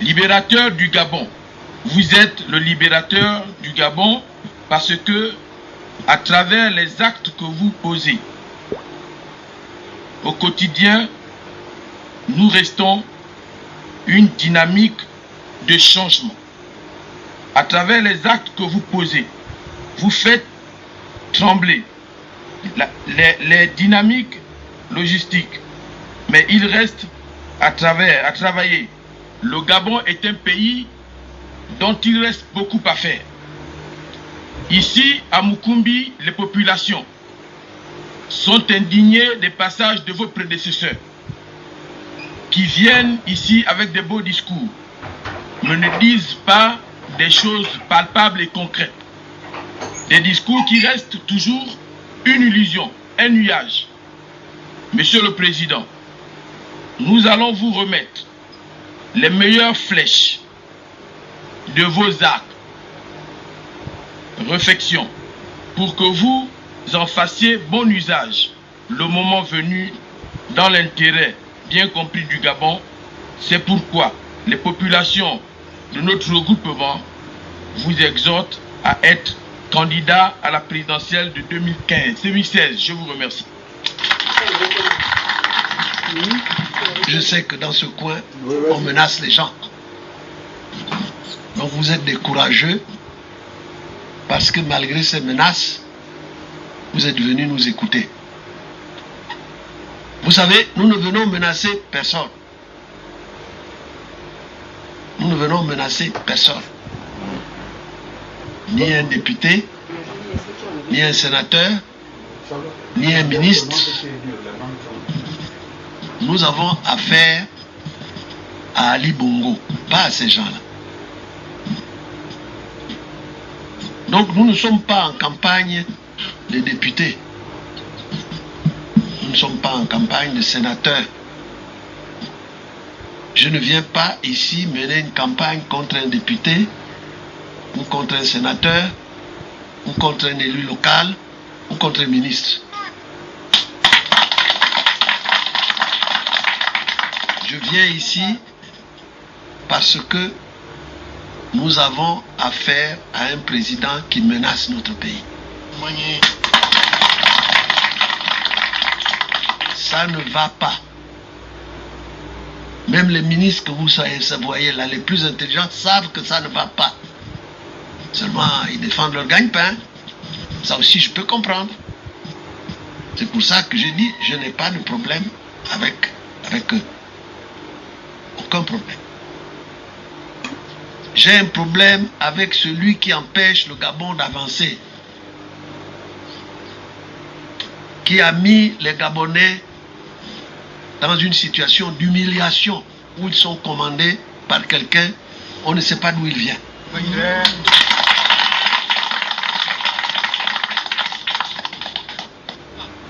libérateur du Gabon. Vous êtes le libérateur du Gabon parce que, à travers les actes que vous posez au quotidien, nous restons une dynamique de changement. À travers les actes que vous posez, vous faites trembler les dynamiques logistiques. Mais il reste à travailler. Le Gabon est un pays dont il reste beaucoup à faire. Ici, à Mukumbi, les populations sont indignées des passages de vos prédécesseurs qui viennent ici avec de beaux discours, mais ne disent pas des choses palpables et concrètes. Des discours qui restent toujours une illusion, un nuage. Monsieur le Président, nous allons vous remettre les meilleures flèches de vos actes, réflexions, pour que vous en fassiez bon usage le moment venu dans l'intérêt bien compris du Gabon. C'est pourquoi les populations de notre regroupement vous exhortent à être candidat à la présidentielle de 2016. Je vous remercie. Je sais que dans ce coin, on menace les gens. Donc vous êtes des courageux parce que malgré ces menaces, vous êtes venus nous écouter. Vous savez, nous ne venons menacer personne. Nous ne venons menacer personne. Ni un député, ni un sénateur, ni un ministre. Nous avons affaire à Ali Bongo, pas à ces gens-là. Donc nous ne sommes pas en campagne de députés. Nous ne sommes pas en campagne de sénateurs. Je ne viens pas ici mener une campagne contre un député, ou contre un sénateur, ou contre un élu local, ou contre un ministre. Je viens ici parce que nous avons affaire à un président qui menace notre pays. Ça ne va pas. Même les ministres que vous voyez là, les plus intelligents, savent que ça ne va pas. Seulement, ils défendent leur gagne-pain. Ça aussi, je peux comprendre. C'est pour ça que j'ai dit, je n'ai pas de problème avec eux. Aucun problème. J'ai un problème avec celui qui empêche le Gabon d'avancer. Qui a mis les Gabonais dans une situation d'humiliation où ils sont commandés par quelqu'un, on ne sait pas d'où il vient.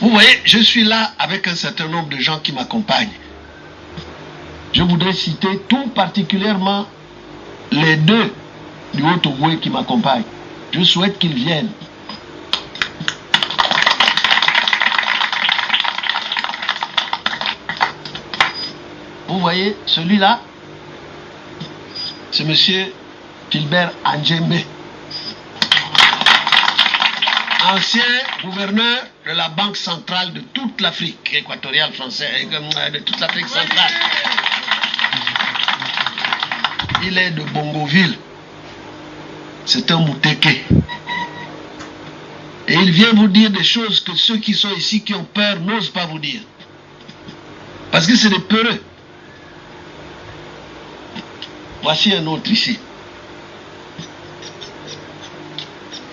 Vous voyez, je suis là avec un certain nombre de gens qui m'accompagnent. Je voudrais citer tout particulièrement les deux du Haut-Ogooué qui m'accompagnent. Je souhaite qu'ils viennent. Vous voyez, celui-là, c'est M. Philbert Anjembe, ancien gouverneur de la Banque centrale de toute l'Afrique équatoriale française, de toute l'Afrique centrale. Il est de Bongoville. C'est un Mouteke. Et il vient vous dire des choses que ceux qui sont ici, qui ont peur, n'osent pas vous dire. Parce que c'est des peureux. Voici un autre ici.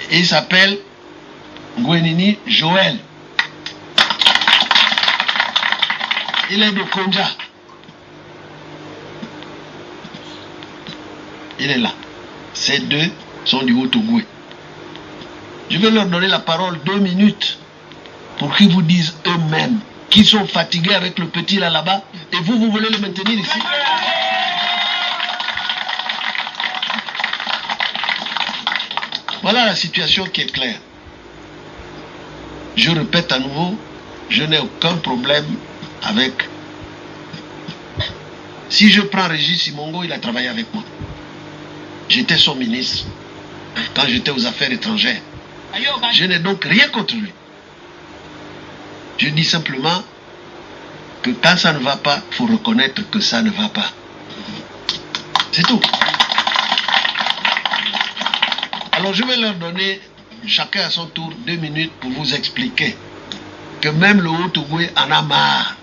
Et il s'appelle Gwenini Joël. Il est de Konja. Il est là. Ces deux sont du Haut-Ogooué. Je vais leur donner la parole 2 minutes pour qu'ils vous disent eux-mêmes qu'ils sont fatigués avec le petit là-bas et vous voulez le maintenir ici. Voilà la situation qui est claire. Je répète à nouveau, je n'ai aucun problème avec Si je prends Régis Simongo, il a travaillé avec moi. J'étais son ministre quand j'étais aux affaires étrangères. Je n'ai donc rien contre lui. Je dis simplement que quand ça ne va pas, il faut reconnaître que ça ne va pas. C'est tout. Alors je vais leur donner, chacun à son tour, 2 minutes pour vous expliquer que même le Haut-Ogooué en a marre.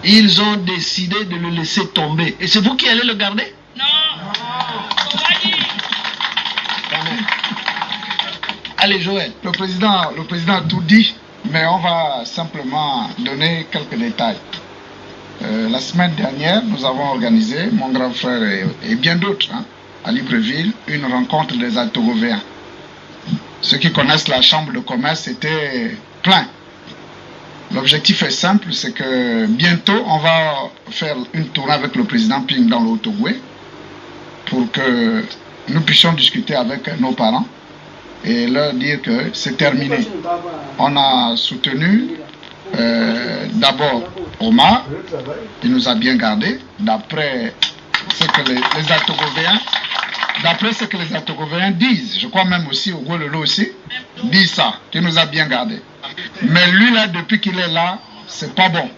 Ils ont décidé de le laisser tomber. Et c'est vous qui allez le garder? Non. Quand même. Allez, Joël. Le président a tout dit, mais on va simplement donner quelques détails. La semaine dernière, nous avons organisé, mon grand frère et bien d'autres, à Libreville, une rencontre des Altogovéens. Ceux qui connaissent la chambre de commerce était plein. L'objectif est simple, c'est que bientôt, on va faire une tournée avec le président Ping dans le Haut-Ogooué pour que nous puissions discuter avec nos parents et leur dire que c'est terminé. On a soutenu d'abord Omar, il nous a bien gardé, d'après ce que les Altogovéens disent. Je crois même aussi au Gololo aussi, dit ça, qu'il nous a bien gardé. Mais lui là, depuis qu'il est là, c'est pas bon.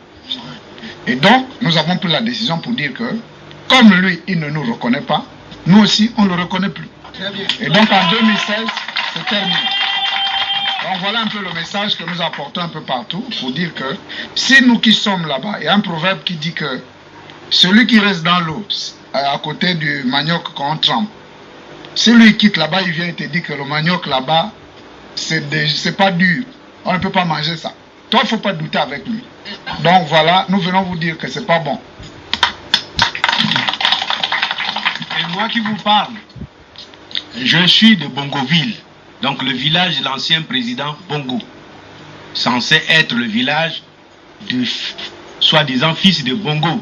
Et donc, nous avons pris la décision pour dire que, comme lui, il ne nous reconnaît pas, nous aussi, on ne le reconnaît plus. Et donc, en 2016, c'est terminé. Donc, voilà un peu le message que nous apportons un peu partout pour dire que, si nous qui sommes là-bas, il y a un proverbe qui dit que celui qui reste dans l'eau, à côté du manioc qu'on trempe, si lui quitte là-bas, il vient et te dit que le manioc là-bas, c'est pas dur. On ne peut pas manger ça. Toi, il ne faut pas douter avec lui. Donc voilà, nous venons vous dire que c'est pas bon. Et moi qui vous parle, je suis de Bongoville, donc le village de l'ancien président Bongo, censé être le village du soi-disant fils de Bongo.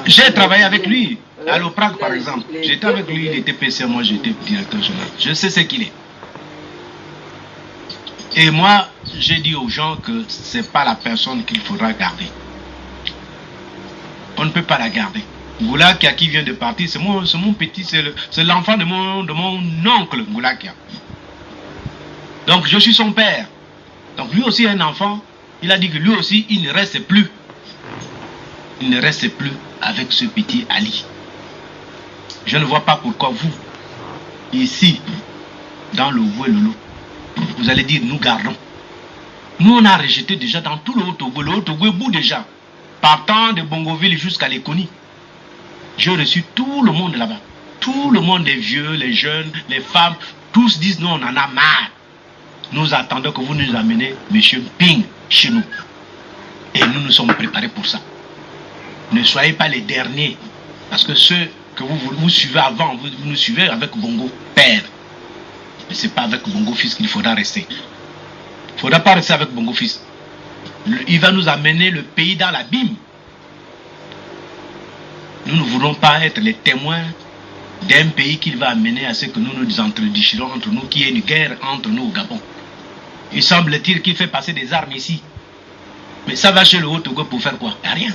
J'ai travaillé avec lui à l'OPRAC par exemple. J'étais avec lui, il était PC, moi j'étais directeur général. Je sais ce qu'il est. Et moi, j'ai dit aux gens que c'est pas la personne qu'il faudra garder. On ne peut pas la garder. Ngoulakia qui vient de partir, c'est mon petit, c'est l'enfant de mon oncle Ngoulakia. Donc je suis son père. Donc lui aussi un enfant, il a dit que lui aussi il ne reste plus. Il ne reste plus avec ce petit Ali. Je ne vois pas pourquoi vous, ici, dans le Ouélolo, vous allez dire nous gardons. Nous on a rejeté déjà dans tout le Haut-Ogooué. Le Haut-Ogooué bout déjà. Partant de Bongoville jusqu'à Lékoni. J'ai reçu tout le monde là-bas. Tout le monde, les vieux, les jeunes, les femmes, tous disent nous on en a marre. Nous attendons que vous nous amenez M. Ping chez nous. Et nous nous sommes préparés pour ça. Ne soyez pas les derniers. Parce que ceux que vous suivez avant, vous nous suivez avec Bongo père. Mais ce n'est pas avec Bongo fils qu'il faudra rester. Il ne faudra pas rester avec Bongo fils. Il va nous amener le pays dans l'abîme. Nous ne voulons pas être les témoins d'un pays qu'il va amener à ce que nous nous entredichirons entre nous, qu'il y ait une guerre entre nous au Gabon. Il semble-t-il qu'il fait passer des armes ici. Mais ça va chez le Haut-Togo pour faire quoi? Il n'y a rien.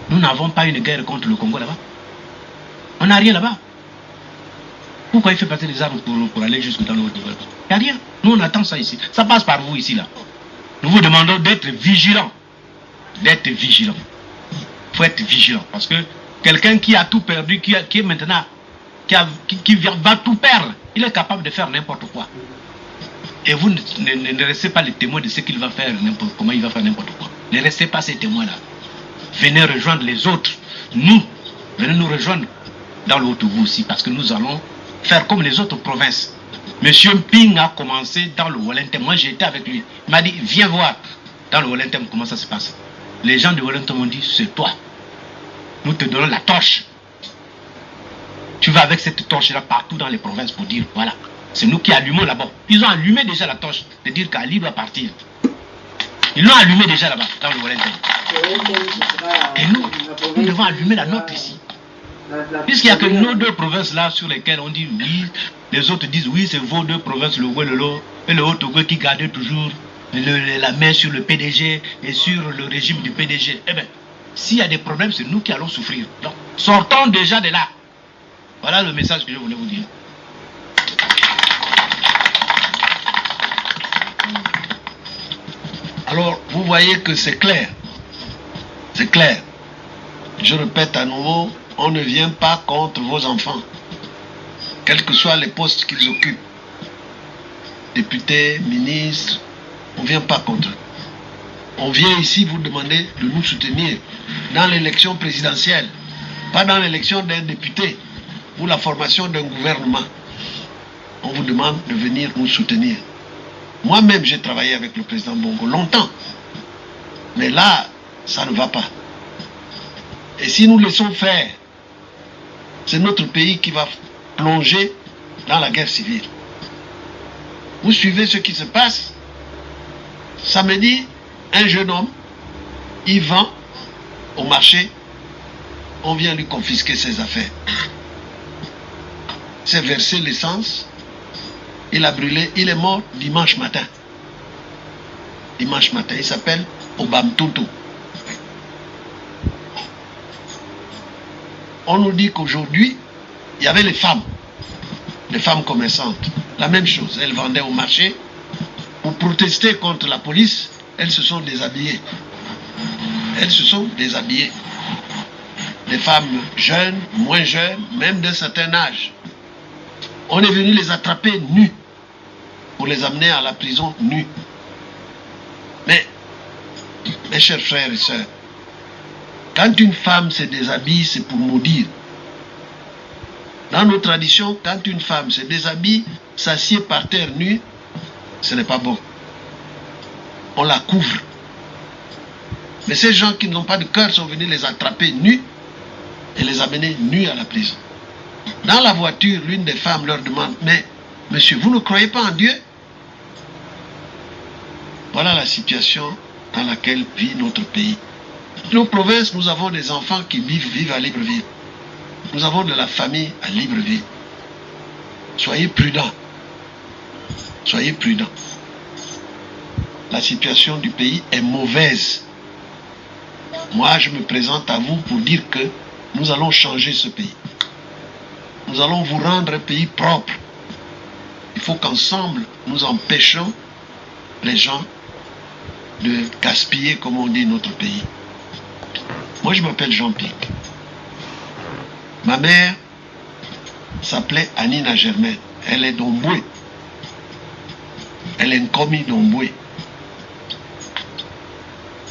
Nous n'avons pas une guerre contre le Congo là-bas. On n'a rien là-bas. Pourquoi il fait passer des armes pour aller jusque dans le Haut-Togo? Il n'y a rien. Nous on attend ça ici. Ça passe par vous ici là. Nous vous demandons d'être vigilants. D'être vigilants. Il faut être vigilant. Parce que quelqu'un qui a tout perdu, qui est maintenant, qui va tout perdre, il est capable de faire n'importe quoi. Et vous ne restez pas les témoins de ce qu'il va faire, comment il va faire n'importe quoi. Ne restez pas ces témoins-là. Venez rejoindre les autres. Nous, venez nous rejoindre dans le Haut-Ogooué aussi, parce que nous allons faire comme les autres provinces. Monsieur Ping a commencé dans le Wollentem. Moi, j'ai été avec lui. Il m'a dit, viens voir dans le Wollentem comment ça se passe. Les gens de Wollentem ont dit, c'est toi. Nous te donnons la torche. Tu vas avec cette torche-là partout dans les provinces pour dire, voilà, c'est nous qui allumons là-bas. Ils ont allumé déjà la torche de dire qu'Ali doit partir. Ils l'ont allumé déjà là-bas, dans le Wollentem. Et nous devons allumer la nôtre ici. Puisqu'il n'y a que nos deux provinces là sur lesquelles on dit oui, les autres disent oui, c'est vos deux provinces, le Ouélolo et le Haut-Ogooué qui gardaient toujours la main sur le PDG et sur le régime du PDG. Eh bien, s'il y a des problèmes, c'est nous qui allons souffrir. Donc, sortons déjà de là. Voilà le message que je voulais vous dire. Alors, vous voyez que c'est clair. C'est clair. Je répète à nouveau, on ne vient pas contre vos enfants, quels que soient les postes qu'ils occupent. Députés, ministres, on ne vient pas contre eux. On vient ici vous demander de nous soutenir dans l'élection présidentielle, pas dans l'élection d'un député ou la formation d'un gouvernement. On vous demande de venir nous soutenir. Moi-même, j'ai travaillé avec le président Bongo longtemps. Mais là, ça ne va pas. Et si nous laissons faire, c'est notre pays qui va plonger dans la guerre civile. Vous suivez ce qui se passe. Samedi, un jeune homme, il vend au marché, on vient lui confisquer ses affaires. C'est versé l'essence, il a brûlé, il est mort dimanche matin. Dimanche matin, il s'appelle Obamtutu. On nous dit qu'aujourd'hui, il y avait les femmes commerçantes. La même chose, elles vendaient au marché. Pour protester contre la police, elles se sont déshabillées. Elles se sont déshabillées. Des femmes jeunes, moins jeunes, même d'un certain âge. On est venu les attraper nus pour les amener à la prison nus. Mais, mes chers frères et sœurs, quand une femme se déshabille, c'est pour maudire. Dans nos traditions, quand une femme se déshabille, s'assied par terre nue, ce n'est pas bon. On la couvre. Mais ces gens qui n'ont pas de cœur sont venus les attraper nus et les amener nus à la prison. Dans la voiture, l'une des femmes leur demande, mais monsieur, vous ne croyez pas en Dieu? Voilà la situation dans laquelle vit notre pays. Dans nos provinces, nous avons des enfants qui vivent à Libreville. Nous avons de la famille à Libreville. Soyez prudents. Soyez prudents. La situation du pays est mauvaise. Moi, je me présente à vous pour dire que nous allons changer ce pays. Nous allons vous rendre un pays propre. Il faut qu'ensemble, nous empêchions les gens de gaspiller, comme on dit, notre pays. Moi, je m'appelle Jean-Pic. Ma mère s'appelait Anina Germaine. Elle est d'Omboué. Elle est une commis d'Omboué.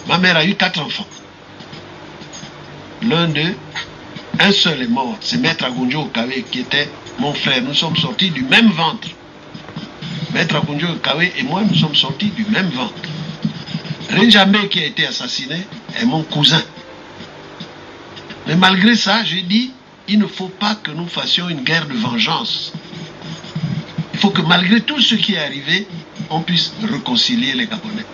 Ma mère a eu 4 enfants. L'un d'eux, un seul est mort. C'est Maître Agunjo Okawe qui était mon frère. Nous sommes sortis du même ventre. Maître Agunjo Okawe et moi, nous sommes sortis du même ventre. Renjambe qui a été assassiné est mon cousin. Mais malgré ça, j'ai dit, il ne faut pas que nous fassions une guerre de vengeance. Il faut que malgré tout ce qui est arrivé, on puisse réconcilier les Gabonais.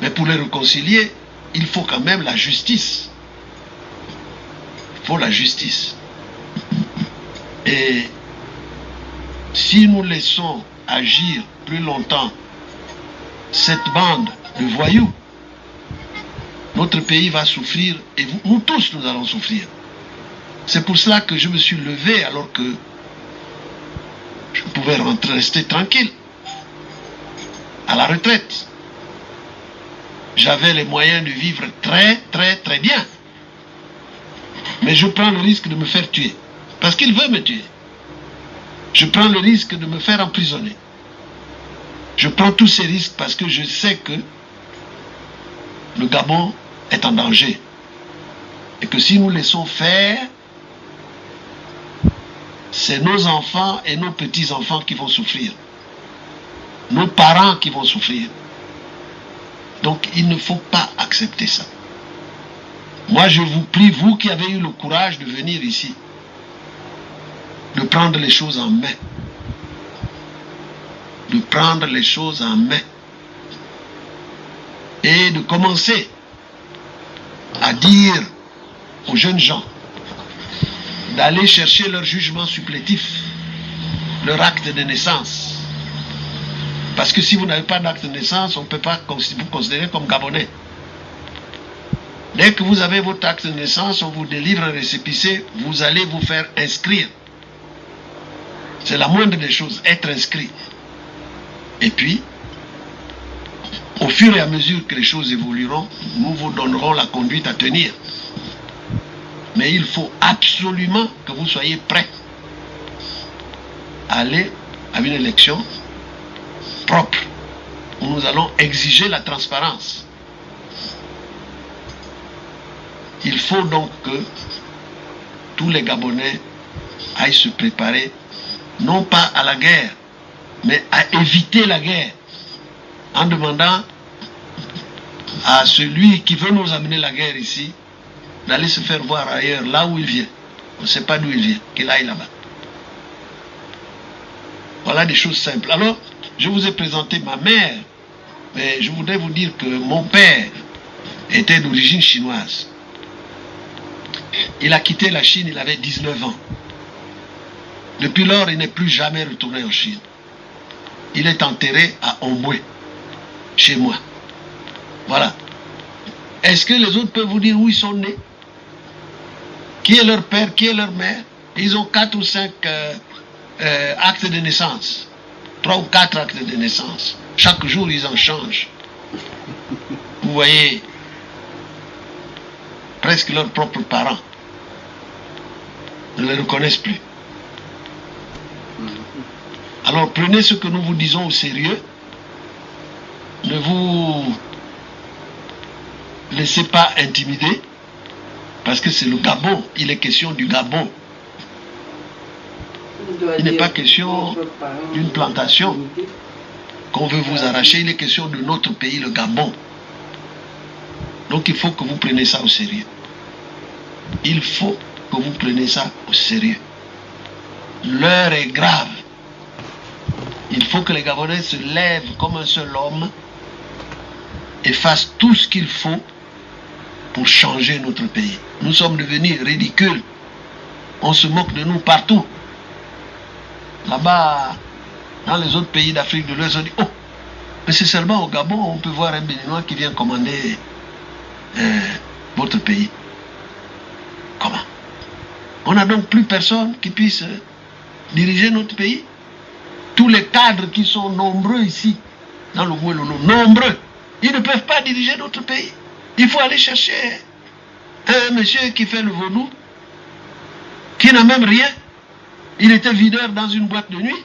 Mais pour les réconcilier, il faut quand même la justice. Il faut la justice. Et si nous laissons agir plus longtemps cette bande de voyous, notre pays va souffrir et nous tous nous allons souffrir. C'est pour cela que je me suis levé alors que je pouvais rester tranquille à la retraite. J'avais les moyens de vivre très bien. Mais je prends le risque de me faire tuer. Parce qu'il veut me tuer. Je prends le risque de me faire emprisonner. Je prends tous ces risques parce que je sais que le Gabon est en danger. Et que si nous laissons faire, c'est nos enfants et nos petits-enfants qui vont souffrir. Nos parents qui vont souffrir. Donc il ne faut pas accepter ça. Moi je vous prie, vous qui avez eu le courage de venir ici, de prendre les choses en main. De prendre les choses en main. Et de commencer à dire aux jeunes gens d'aller chercher leur jugement supplétif, leur acte de naissance. Parce que si vous n'avez pas d'acte de naissance, on ne peut pas vous considérer comme Gabonais. Dès que vous avez votre acte de naissance, on vous délivre un récépissé, vous allez vous faire inscrire. C'est la moindre des choses, être inscrit. Et puis, au fur et à mesure que les choses évolueront, nous vous donnerons la conduite à tenir. Mais il faut absolument que vous soyez prêts à aller à une élection propre, où nous allons exiger la transparence. Il faut donc que tous les Gabonais aillent se préparer, non pas à la guerre, mais à éviter la guerre, en demandant à celui qui veut nous amener la guerre ici, d'aller se faire voir ailleurs, là où il vient. On ne sait pas d'où il vient, qu'il aille là-bas. Voilà des choses simples. Alors, je vous ai présenté ma mère, mais je voudrais vous dire que mon père était d'origine chinoise. Il a quitté la Chine, il avait 19 ans. Depuis lors, il n'est plus jamais retourné en Chine. Il est enterré à Omboué, chez moi. Voilà. Est-ce que les autres peuvent vous dire où ils sont nés? Qui est leur père, qui est leur mère? Ils ont 4 ou 5 actes de naissance. 3 ou 4 actes de naissance. Chaque jour, ils en changent. Vous voyez, presque leurs propres parents ne les reconnaissent plus. Alors prenez ce que nous vous disons au sérieux. Ne vous laissez pas intimider, parce que c'est le Gabon. Il est question du Gabon. Il n'est pas question d'une plantation qu'on veut vous arracher. Il est question de notre pays, le Gabon. Donc il faut que vous preniez ça au sérieux. Il faut que vous preniez ça au sérieux. L'heure est grave. Il faut que les Gabonais se lèvent comme un seul homme et fassent tout ce qu'il faut pour changer notre pays. Nous sommes devenus ridicules. On se moque de nous partout. Là-bas, dans les autres pays d'Afrique de l'Ouest, on dit « Oh, mais c'est seulement au Gabon on peut voir un Béninois qui vient commander votre pays. » Comment? On n'a donc plus personne qui puisse diriger notre pays. Tous les cadres qui sont nombreux ici, dans le Gouelolo, nombreux, ils ne peuvent pas diriger notre pays. Il faut aller chercher un monsieur qui fait le vaudou, qui n'a même rien. Il était videur dans une boîte de nuit.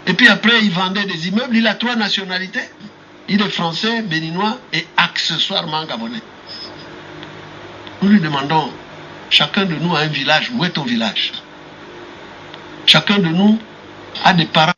Et puis après, il vendait des immeubles. Il a 3 nationalités. Il est français, béninois et accessoirement gabonais. Nous lui demandons, chacun de nous a un village. Où est ton village? Chacun de nous a des parents